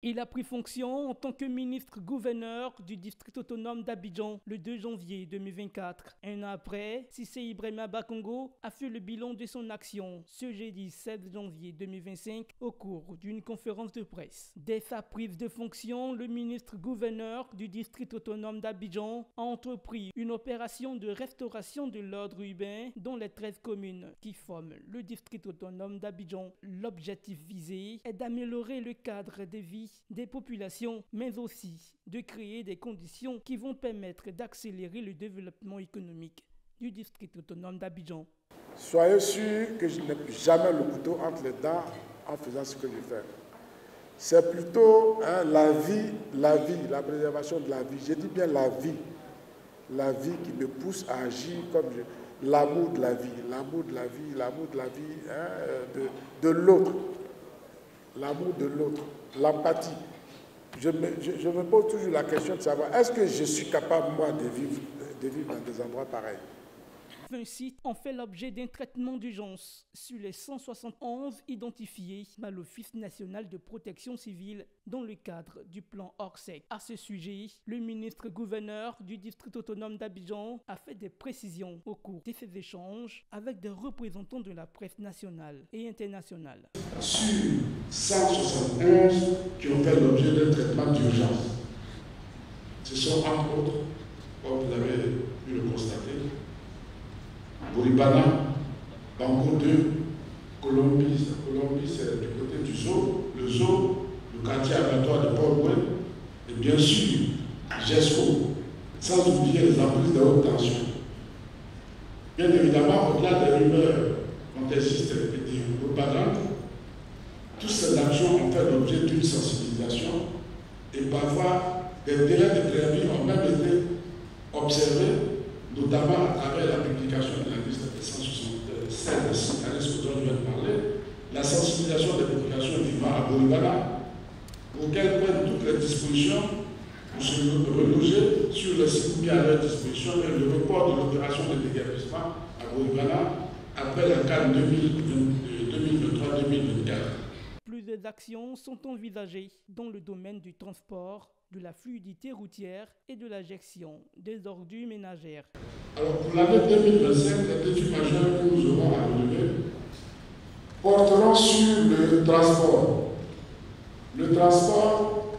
Il a pris fonction en tant que ministre-gouverneur du district autonome d'Abidjan le 2 janvier 2024. Un an après, Cissé Ibrahima Bakongo a fait le bilan de son action ce jeudi 7 janvier 2025 au cours d'une conférence de presse. Dès sa prise de fonction, le ministre-gouverneur du district autonome d'Abidjan a entrepris une opération de restauration de l'ordre urbain dans les 13 communes qui forment le district autonome d'Abidjan. L'objectif visé est d'améliorer le cadre de vie des populations, mais aussi de créer des conditions qui vont permettre d'accélérer le développement économique du district autonome d'Abidjan. Soyez sûrs que je n'ai plus jamais le couteau entre les dents en faisant ce que je fais. C'est plutôt la vie, la préservation de la vie. Je dis bien la vie qui me pousse à agir comme l'amour de la vie, l'amour de la vie, l'amour de la vie de l'autre. L'amour de l'autre, l'empathie. Je me pose toujours la question de savoir, est-ce que je suis capable, moi, de vivre dans des endroits pareils? 20 sites ont fait l'objet d'un traitement d'urgence sur les 171 identifiés par l'Office national de protection civile dans le cadre du plan Orsec. À ce sujet, le ministre-gouverneur du district autonome d'Abidjan a fait des précisions au cours de ces échanges avec des représentants de la presse nationale et internationale. Sur 171 qui ont fait l'objet d'un traitement d'urgence, ce sont entre autres, comme vous avez pu le constater, Bouribana, Bango 2, Colombie c'est du côté du zoo, le quartier abattoir de Port-Bouin, et bien sûr, GESCO, sans oublier les emprises de haute tension. Bien évidemment, au-delà des rumeurs fantaisistes et des propagandes, toutes ces actions ont fait l'objet d'une sensibilisation et parfois des délais de préavis ont même été observés, notamment à travers la publication de la liste des 176 sites dont je viens de parler, la sensibilisation des populations vivant à Bouribana, pour qu'elles prennent toutes les dispositions pour se reloger sur les sites mis à leur disposition et le report de l'opération de déguerpissement à Bouribana après la CAN 2023-2024. Plusieurs actions sont envisagées dans le domaine du transport, de la fluidité routière et de la gestion des ordures ménagères. Alors pour l'année 2025, les défis majeurs que nous aurons à relever porteront sur le transport. Le transport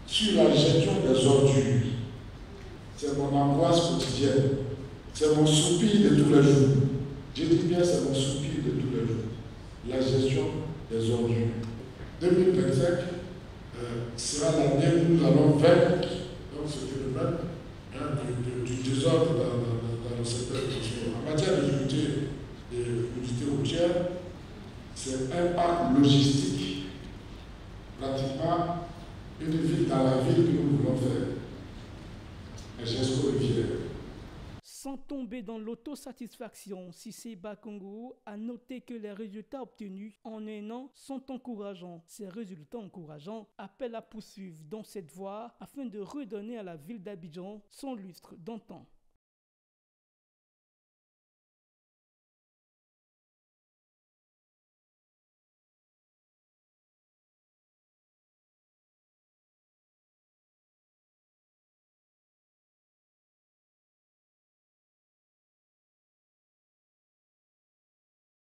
sur la gestion des ordures. C'est mon angoisse quotidienne. C'est mon soupir de tous les jours. Je dis bien c'est mon soupir de tous les jours. La gestion des ordures. 2025 sera l'année où nous allons vaincre donc, ce phénomène du désordre dans le secteur du transport. En matière de fluidité routière, c'est un parc logistique, pratiquement une ville dans la ville que nous voulons faire. Et GESCO Rivière. Sans tomber dans l'autosatisfaction, Cissé Bakongo a noté que les résultats obtenus en un an sont encourageants. Ces résultats encourageants appellent à poursuivre dans cette voie afin de redonner à la ville d'Abidjan son lustre d'antan.